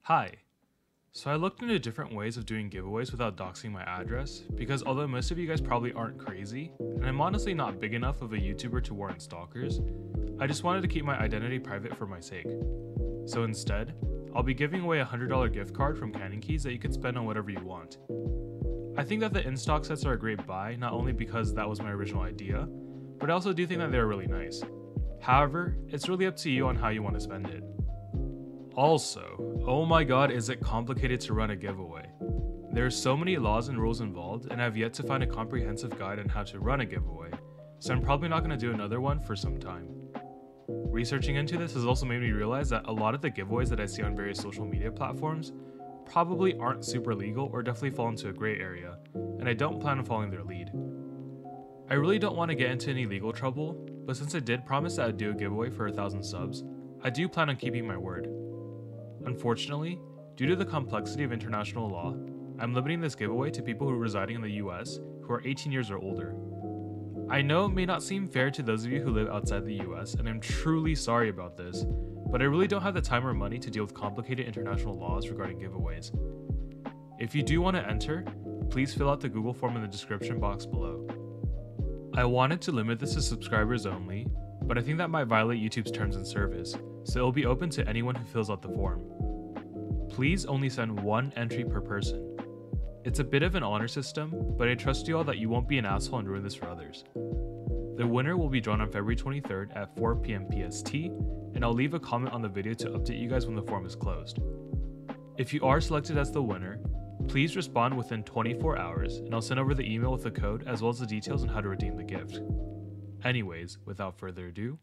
Hi. So I looked into different ways of doing giveaways without doxing my address, because although most of you guys probably aren't crazy, and I'm honestly not big enough of a YouTuber to warrant stalkers, I just wanted to keep my identity private for my sake. So instead, I'll be giving away a $100 gift card from Canning Keys that you can spend on whatever you want. I think that the in-stock sets are a great buy, not only because that was my original idea, but I also do think that they're really nice. However, it's really up to you on how you want to spend it. Also, oh my god, is it complicated to run a giveaway. There are so many laws and rules involved, and I've yet to find a comprehensive guide on how to run a giveaway, so I'm probably not going to do another one for some time. Researching into this has also made me realize that a lot of the giveaways that I see on various social media platforms probably aren't super legal or definitely fall into a gray area, and I don't plan on following their lead. I really don't want to get into any legal trouble, but since I did promise that I'd do a giveaway for 1,000 subs, I do plan on keeping my word. Unfortunately, due to the complexity of international law, I'm limiting this giveaway to people who are residing in the US who are 18 years or older. I know it may not seem fair to those of you who live outside the US, and I'm truly sorry about this, but I really don't have the time or money to deal with complicated international laws regarding giveaways. If you do want to enter, please fill out the Google form in the description box below. I wanted to limit this to subscribers only, but I think that might violate YouTube's terms and service, so it will be open to anyone who fills out the form. Please only send one entry per person. It's a bit of an honor system, but I trust you all that you won't be an asshole and ruin this for others. The winner will be drawn on February 23rd at 4 PM PST, and I'll leave a comment on the video to update you guys when the form is closed. If you are selected as the winner, please respond within 24 hours, and I'll send over the email with the code as well as the details on how to redeem the gift. Anyways, without further ado,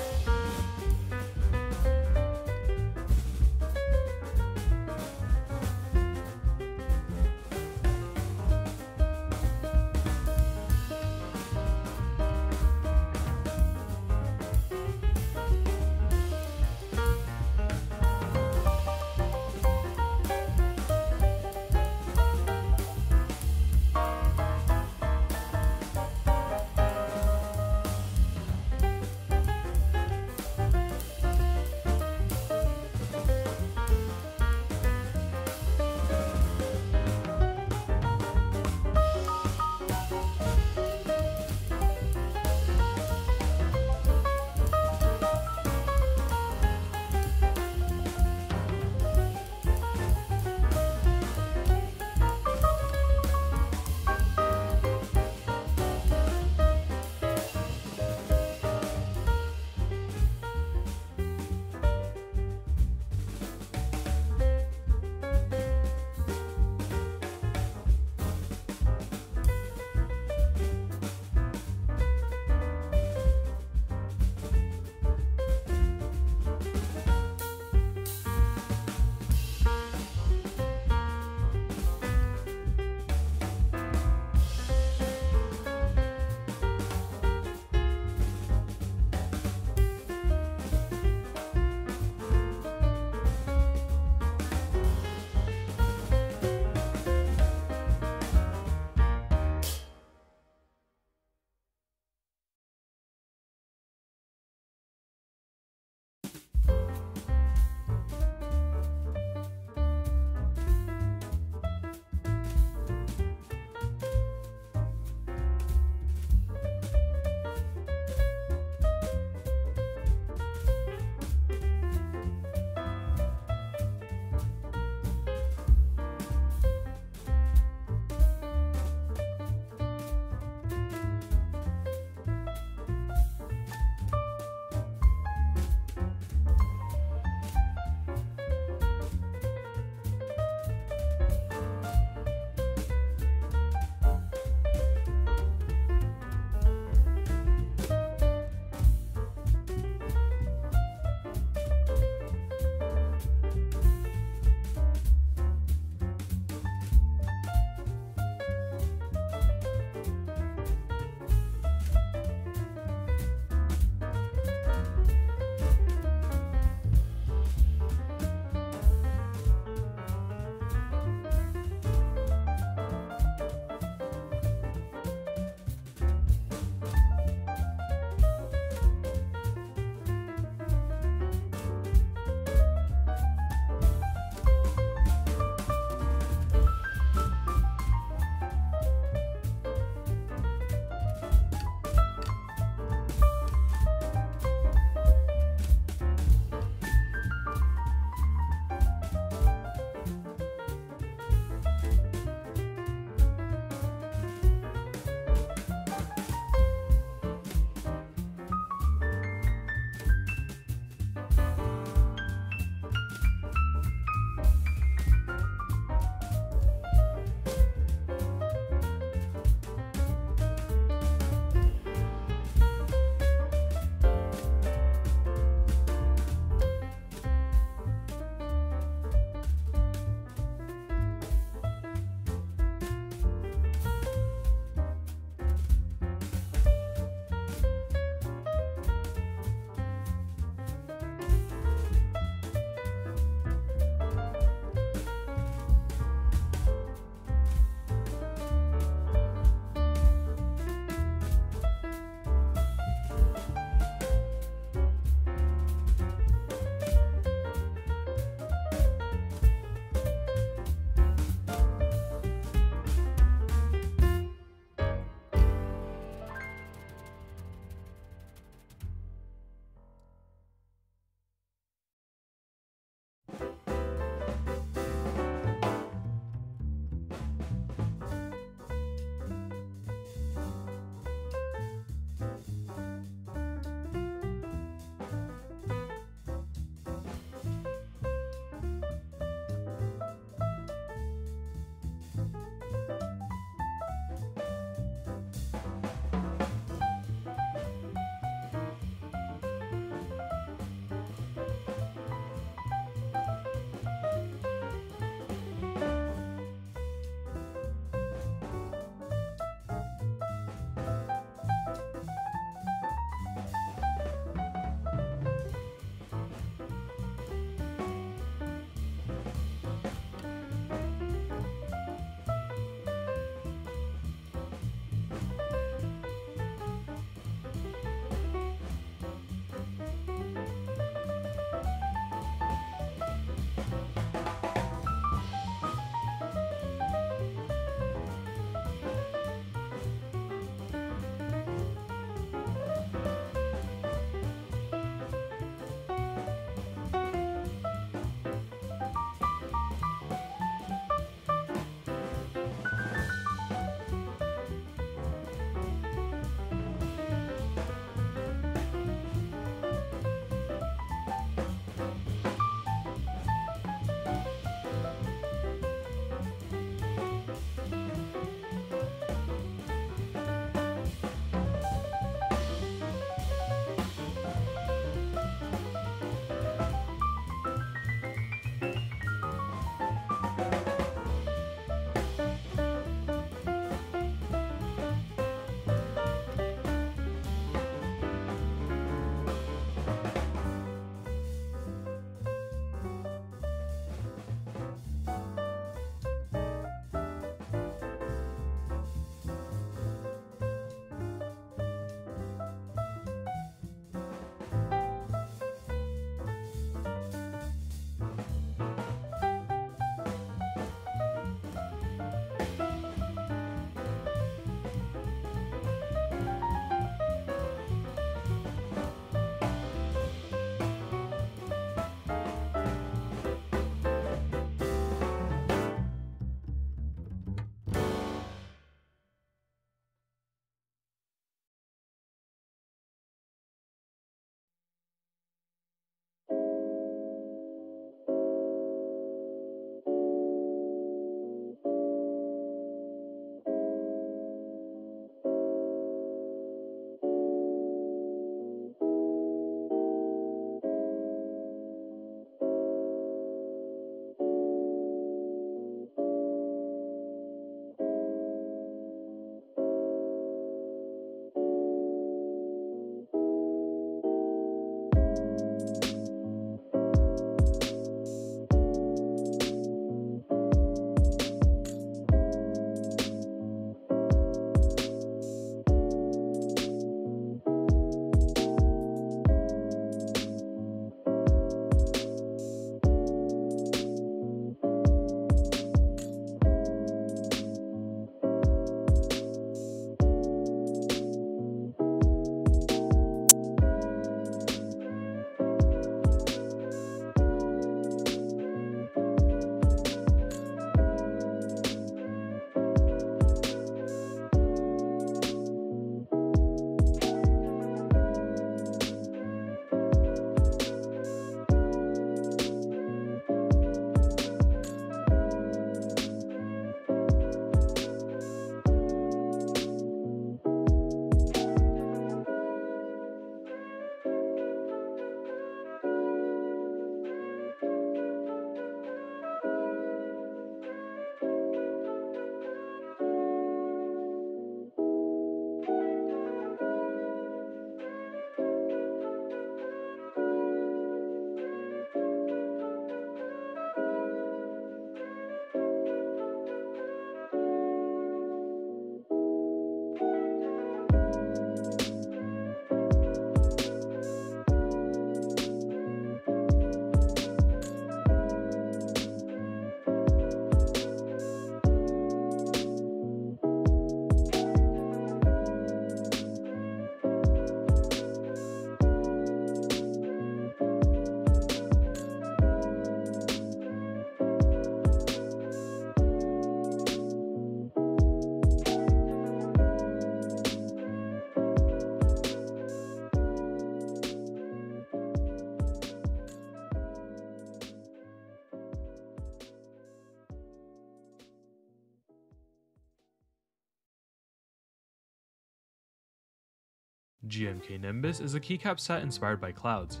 GMK Nimbus is a keycap set inspired by clouds.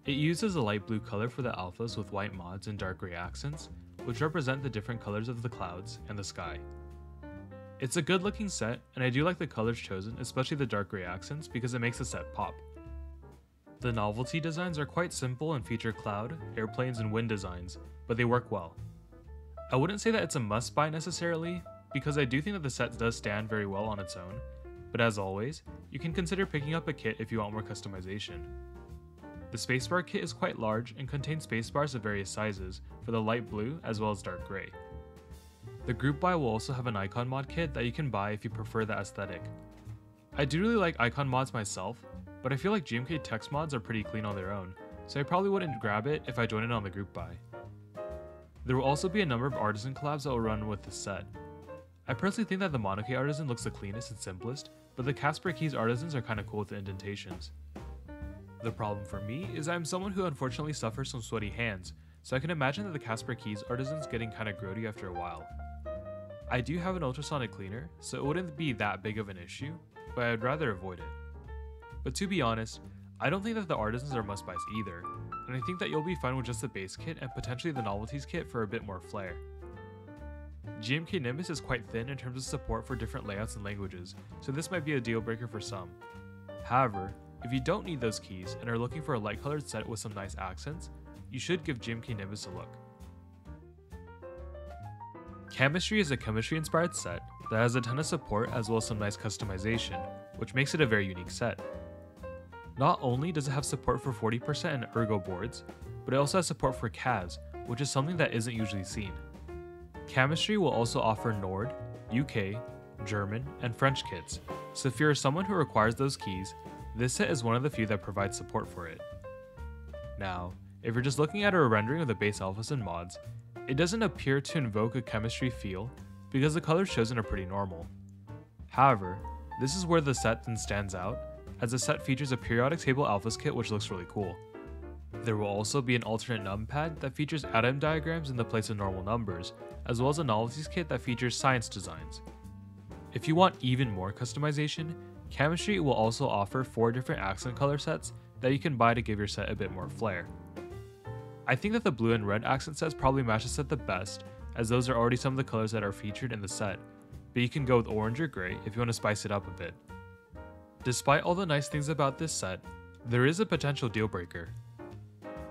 It uses a light blue color for the alphas with white mods and dark gray accents, which represent the different colors of the clouds and the sky. It's a good looking set, and I do like the colors chosen, especially the dark gray accents, because it makes the set pop. The novelty designs are quite simple and feature cloud, airplanes, and wind designs, but they work well. I wouldn't say that it's a must buy necessarily, because I do think that the set does stand very well on its own, but as always, you can consider picking up a kit if you want more customization. The spacebar kit is quite large and contains spacebars of various sizes for the light blue as well as dark gray. The group buy will also have an icon mod kit that you can buy if you prefer that aesthetic. I do really like icon mods myself, but I feel like GMK text mods are pretty clean on their own, so I probably wouldn't grab it if I joined it on the group buy. There will also be a number of artisan collabs that will run with this set. I personally think that the Monokey artisan looks the cleanest and simplest, but the Casper Keys artisans are kinda cool with the indentations. The problem for me is I'm someone who unfortunately suffers from sweaty hands, so I can imagine that the Casper Keys artisans getting kinda grody after a while. I do have an ultrasonic cleaner, so it wouldn't be that big of an issue, but I'd rather avoid it. But to be honest, I don't think that the artisans are must-buys either, and I think that you'll be fine with just the base kit and potentially the novelties kit for a bit more flair. GMK Nimbus is quite thin in terms of support for different layouts and languages, so this might be a deal breaker for some. However, if you don't need those keys and are looking for a light colored set with some nice accents, you should give GMK Nimbus a look. KAMistry is a chemistry inspired set that has a ton of support as well as some nice customization, which makes it a very unique set. Not only does it have support for 40% and ergo boards, but it also has support for CAS, which is something that isn't usually seen. KAMistry will also offer Nord, UK, German, and French kits, so if you're someone who requires those keys, this set is one of the few that provides support for it. Now, if you're just looking at a rendering of the base alphas and mods, it doesn't appear to invoke a KAMistry feel because the colors chosen are pretty normal. However, this is where the set then stands out, as the set features a periodic table alphas kit which looks really cool. There will also be an alternate numpad that features atom diagrams in the place of normal numbers, as well as a novelties kit that features science designs. If you want even more customization, KAMistry will also offer 4 different accent color sets that you can buy to give your set a bit more flair. I think that the blue and red accent sets probably match the set the best, as those are already some of the colors that are featured in the set, but you can go with orange or gray if you want to spice it up a bit. Despite all the nice things about this set, there is a potential deal breaker.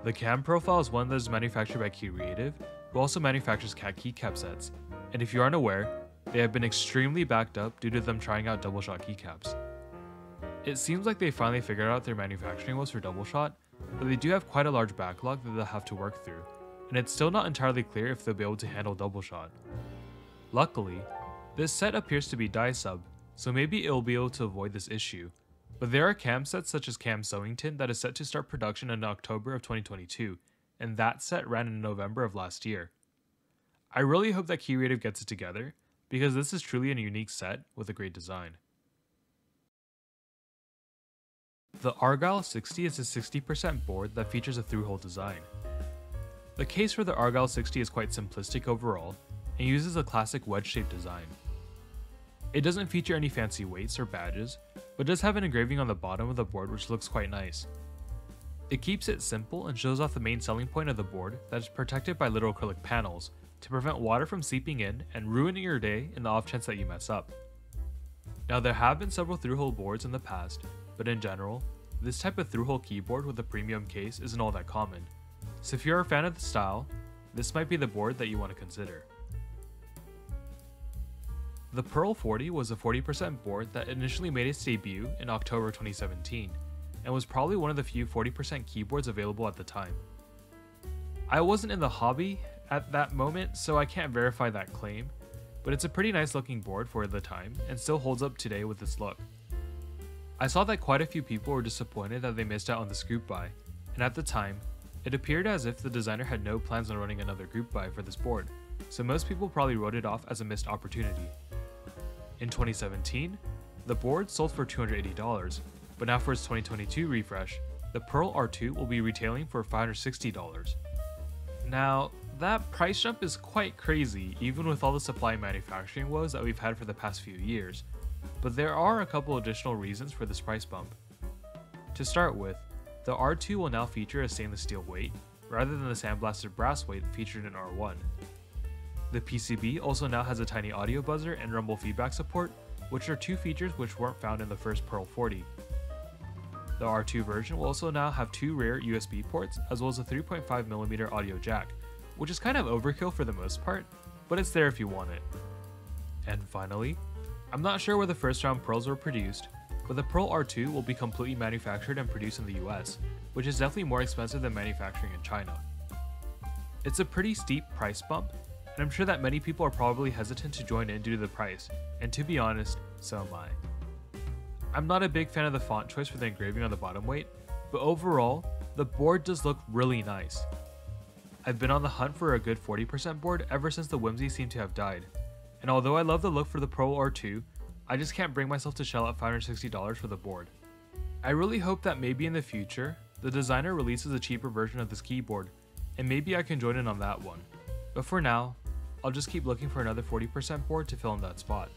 The cam profile is one that is manufactured by Creative, who also manufactures Keycap sets, and if you aren't aware, they have been extremely backed up due to them trying out double shot keycaps. It seems like they finally figured out their manufacturing woes for double shot, but they do have quite a large backlog that they'll have to work through, and it's still not entirely clear if they'll be able to handle double shot. Luckily, this set appears to be die sub, so maybe it'll be able to avoid this issue, but there are cam sets such as Cam Sewington that is set to start production in October of 2022, and that set ran in November of last year. I really hope that Creative gets it together, because this is truly a unique set with a great design. The Argyle 60 is a 60% board that features a through-hole design. The case for the Argyle 60 is quite simplistic overall, and uses a classic wedge-shaped design. It doesn't feature any fancy weights or badges, but does have an engraving on the bottom of the board which looks quite nice. It keeps it simple and shows off the main selling point of the board that is protected by little acrylic panels to prevent water from seeping in and ruining your day in the off chance that you mess up. Now there have been several through-hole boards in the past, but in general, this type of through-hole keyboard with a premium case isn't all that common, so if you're a fan of the style, this might be the board that you want to consider. The Pearl 40 was a 40% board that initially made its debut in October 2017, and was probably one of the few 40% keyboards available at the time. I wasn't in the hobby at that moment, so I can't verify that claim, but it's a pretty nice looking board for the time, and still holds up today with its look. I saw that quite a few people were disappointed that they missed out on this group buy, and at the time, it appeared as if the designer had no plans on running another group buy for this board, so most people probably wrote it off as a missed opportunity. In 2017, the board sold for $280, but now for its 2022 refresh, the Pearl R2 will be retailing for $560. Now, that price jump is quite crazy even with all the supply and manufacturing woes that we've had for the past few years, but there are a couple additional reasons for this price bump. To start with, the R2 will now feature a stainless steel weight, rather than the sandblasted brass weight featured in R1. The PCB also now has a tiny audio buzzer and rumble feedback support, which are two features which weren't found in the first Pearl 40. The R2 version will also now have two rear USB ports, as well as a 3.5mm audio jack, which is kind of overkill for the most part, but it's there if you want it. And finally, I'm not sure where the first round Pearls were produced, but the Pearl R2 will be completely manufactured and produced in the US, which is definitely more expensive than manufacturing in China. It's a pretty steep price bump, and I'm sure that many people are probably hesitant to join in due to the price, and to be honest, so am I. I'm not a big fan of the font choice for the engraving on the bottom weight, but overall, the board does look really nice. I've been on the hunt for a good 40% board ever since the whimsy seemed to have died, and although I love the look for the Pearl R2, I just can't bring myself to shell out $560 for the board. I really hope that maybe in the future, the designer releases a cheaper version of this keyboard, and maybe I can join in on that one. But for now, I'll just keep looking for another 40% board to fill in that spot.